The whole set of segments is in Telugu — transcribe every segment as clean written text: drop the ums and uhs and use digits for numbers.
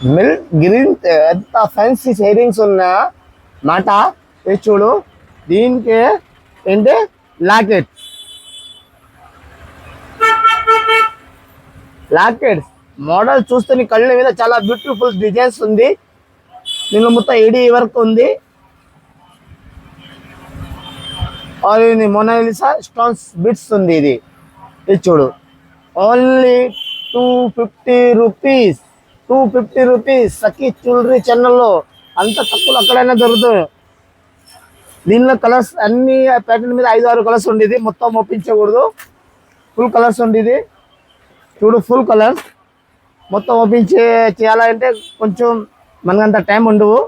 మిల్క్ గ్రీన్ ఎంత ఫ్యాన్సీ షేరింగ్స్ ఉన్నా మాట. ఇది చూడు, దీనికి ఏంటి లాకెట్స్ లాకెట్స్ మోడల్ చూస్తే నీ కళ్ళ మీద చాలా బ్యూటిఫుల్ డిజైన్స్ ఉంది. దీనిలో మొత్తం ఏడి వర్క్ ఉంది. మొనాలిసా స్టోన్స్ బిట్స్ ఉంది. ఇది చూడు, ఓన్లీ 250 రూపీస్. 250 రూపీస్ సఖీ జ్యువెలరీ ఛానల్లో. అంత తక్కువ అక్కడైనా దొరుకుతుంది. దీనిలో కలర్స్ అన్ని ప్యాటర్న్ మీద 5-6 కలర్స్ ఉండేది. మొత్తం ఒప్పించకూడదు, ఫుల్ కలర్స్ ఉండేది. చూడు, ఫుల్ కలర్స్ మొత్తం చేయాలంటే కొంచెం మనకంత టైం ఉండవు.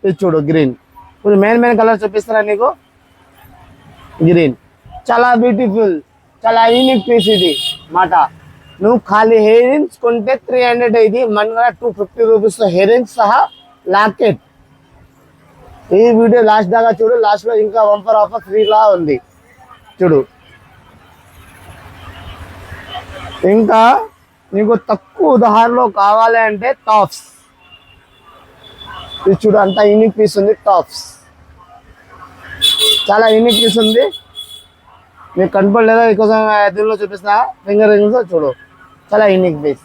ఇది చూడు, గ్రీన్. ఇప్పుడు మెయిన్ కలర్ చూపిస్తారా నీకు? గ్రీన్ చాలా బ్యూటిఫుల్, చాలా యూనిక్ పీస్ ఇది మాట. నువ్వు ఖాళీ హెయిర్ రింగ్స్ కొంటే 300 ఇది, మన 250 రూపీస్ హెయిర్ రింగ్స్ సహా లాకెట్. ఈ వీడియో లాస్ట్ దాకా చూడు, లాస్ట్ లో ఇంకా బంపర్ ఆఫర్ ఫ్రీలా ఉంది చూడు. ఇంకా నీకు తక్కువ ధరలో కావాలి అంటే టాప్స్. ఇది చూడు, అంత యూనిక్ పీస్ ఉంది. టాప్స్ చాలా యూనిక్ పీస్ ఉంది. మీకు కనపడలేదా? మీకోసం దీనిలో చూపిస్తున్నా. ఫింగర్ రింగ్స్ చూడు, చాలా యూనిక్ పీస్.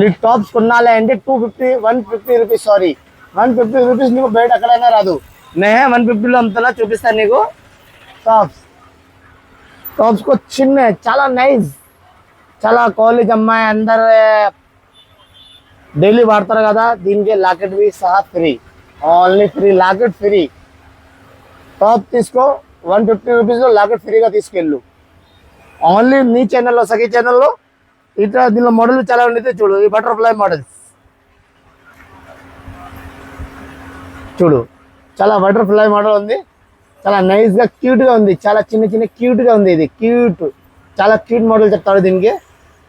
ఈ టాప్స్ కొనాలి అంటే 150 రూపీస్. సారీ, 150 రూపీస్ నీకు బయట ఎక్కడైనా రాదు. నేనే 150లో అంతలా చూపిస్తాను నీకు. టాప్స్ చిన్న, చాలా నైస్, చాలా కాలేజ్ అమ్మాయి అందరు డైలీ వాడతారు కదా. దీనికి లాకెట్ भी సహా free, only free. Locket free. Top తీసుకో, 150 రూపీస్లో లాకెట్ ఫ్రీగా తీసుకెళ్ళు. ఓన్లీ నీ ఛానల్లో, సఖీ ఛానల్లో. ఇట్లా దీనిలో మోడల్ చాలా ఉండేది చూడు. ఈ బటర్ఫ్లై మోడల్స్ చూడు, చాలా బటర్ఫ్లై మోడల్ ఉంది. చాలా నైస్గా క్యూట్గా ఉంది. చాలా చిన్న క్యూట్గా ఉంది. ఇది క్యూట్, చాలా క్యూట్ మోడల్ చెప్తాడు దీనికి.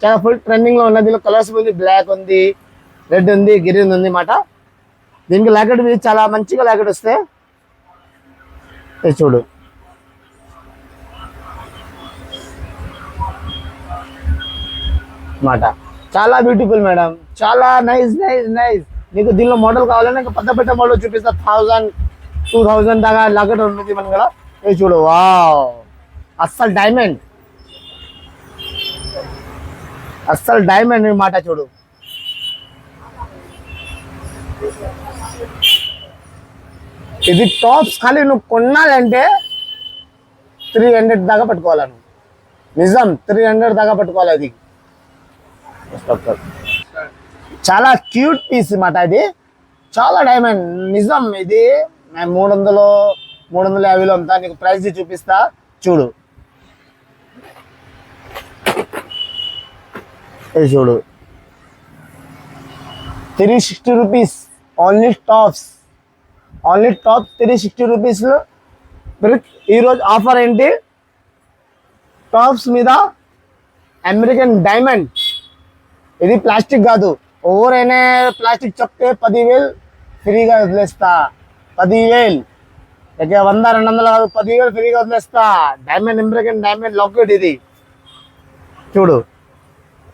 చాలా ఫుల్ ట్రెండింగ్లో ఉన్నది. దీనిలో కలర్స్ ఉంది, బ్లాక్ ఉంది, రెడ్ ఉంది, గ్రీన్ ఉంది మాట. దీనికి లాకెట్ మీద చాలా మంచిగా లాకెట్ వస్తాయి. చూడు, మాట చాలా బ్యూటిఫుల్ మేడం, చాలా నైస్. నీకు దీనిలో మోడల్ కావాలంటే ఇంకా పెద్ద మోడల్ చూపిస్తా. 1000-2000 దాకా లాకెట్ ఉంటుంది మన కదా. ఇది చూడు, వావ్, అస్సలు డైమండ్ మాట. చూడు, ఇది టాప్స్ ఖాళీ నువ్వు కొనాలంటే 300 దాకా పట్టుకోవాలి. నువ్వు నిజం 300 దాకా పట్టుకోవాలి. అది చాలా క్యూట్ పీస్ మాట. ఇది చాలా డైమండ్ నిజం. ఇది 350లో అంతా. నీకు ప్రైస్ చూపిస్తా చూడు. ఇది చూడు, 360 రూపీస్ ఓన్లీ టాప్స్. 360 రూపీస్లో. ఈరోజు ఆఫర్ ఏంటి? టాప్స్ మీద అమెరికన్ డైమండ్. ఇది ప్లాస్టిక్ కాదు. ఎవరైనా ప్లాస్టిక్ చెప్తే 10,000 ఫ్రీగా వదిలేస్తా. 10,000 ఇక 100-200 కాదు, 10,000 ఫ్రీగా వదిలేస్తా. Diamond, American diamond locket. ఇది చూడు,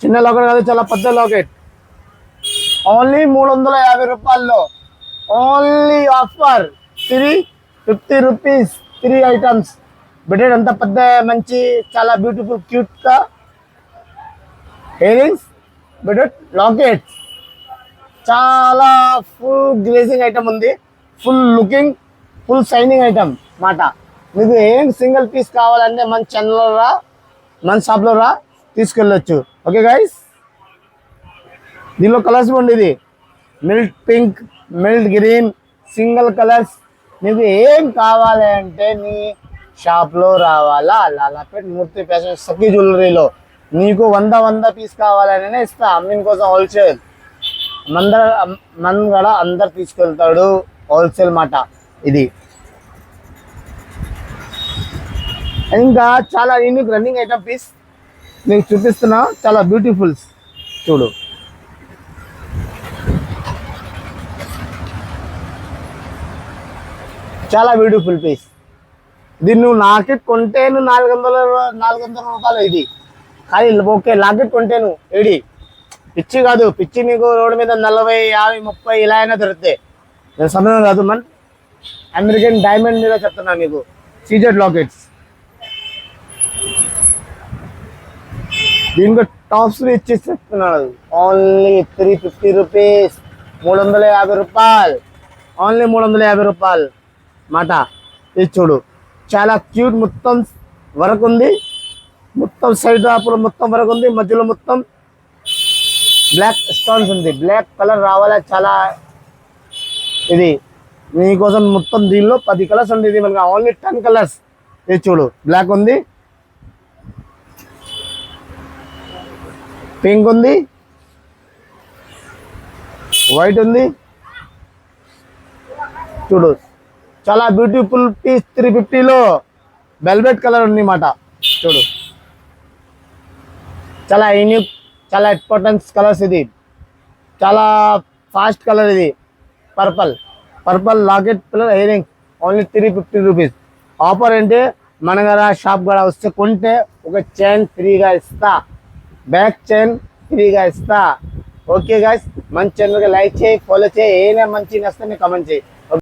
చిన్న లాకెట్ కాదు, చాలా పెద్ద లాకెట్. ఓన్లీ 350 రూపాయల్లో. Only offer 350 rupees, 3 items. Bedded అంత పెద్ద మంచి, చాలా బ్యూటిఫుల్ క్యూట్గా ఇయర్ రింగ్స్, బెడెడ్ లాకెట్స్. చాలా ఫుల్ గ్లేజింగ్ ఐటమ్ ఉంది. Full looking, full shining item మాట. మీకు ఏం సింగిల్ పీస్ కావాలంటే మన ఛానల్లో రా, మన షాప్లో రా, తీసుకెళ్ళొచ్చు. ఓకే గైస్, దీనిలో కలర్స్ ఉండేది milk pink, milk green, single colours. నీకు ఏం కావాలి అంటే నీ షాప్లో రావాలా. లాలాపేట్ మూర్తి ఫ్యాషన్ సఖీ జ్యువెలరీలో. నీకు 100 పీస్ కావాలనే ఇస్తా. అమ్మిన్ కోసం హోల్సేల్. మన కూడా అందరు తీసుకెళ్తాడు, హోల్సేల్ మాట. ఇది ఇంకా చాలా యూనిక్ రన్నింగ్ ఐటమ్ పీస్ నీకు చూపిస్తున్నా. చాలా బ్యూటిఫుల్స్ చూడు. చాలా బ్యూటిఫుల్ పీస్. దీన్ని నువ్వు లాకెట్ కొంటే నువ్వు 400 రూపాయలు. ఇది కానీ ఓకే, లాకెట్ కొంటే నువ్వు పిచ్చి కాదు, పిచ్చి నీకు రోడ్డు మీద 40, 50, 30 ఇలా అయినా దొరుకుతాయి. నేను సమయం కాదు మన అమెరికన్ డైమండ్ మీద చెప్తున్నా మీకు. సీజెడ్ లాకెట్స్, దీనికి టాప్స్ ఇచ్చేసి చెప్తున్నాడు. ఓన్లీ 350 రూపీస్, 350 రూపాయలు, ఓన్లీ 350 రూపాయలు మాట. ఇది చూడు చాలా క్యూట్, మొత్తం వర్క్ ఉంది, మొత్తం సైడ్ డ్రాపులు మొత్తం వర్క్ ఉంది, మధ్యలో మొత్తం బ్లాక్ స్టోన్స్ ఉంది. బ్లాక్ కలర్ రావాలా చాలా. ఇది మీకోసం మొత్తం దీనిలో 10 కలర్స్ ఉంది. ఇది మనకి ఓన్లీ 10 కలర్స్. ఇది చూడు బ్లాక్ ఉంది, పింక్ ఉంది, వైట్ ఉంది. చూడు చాలా బ్యూటిఫుల్ పీస్. 350లో వెల్వెట్ కలర్ ఉంది మాట. చూడు చాలా యూనిక్, చాలా ఇంపార్టెన్స్ కలర్స్. ఇది చాలా ఫాస్ట్ కలర్. ఇది purple locket pillar ear ring, only 350 rupees. Offer అంటే మన దగ్గర షాప్ కూడా వస్తే కొంటే ఒక చైన్ ఫ్రీగా ఇస్తా, బ్యాక్ చైన్ ఫ్రీగా ఇస్తా. ఓకే గైస్, మంచి ఛానల్కి లైక్ చేయి, ఫాలో చేయి, ఏమైనా మంచి నచ్చితే కమెంట్ చేయి.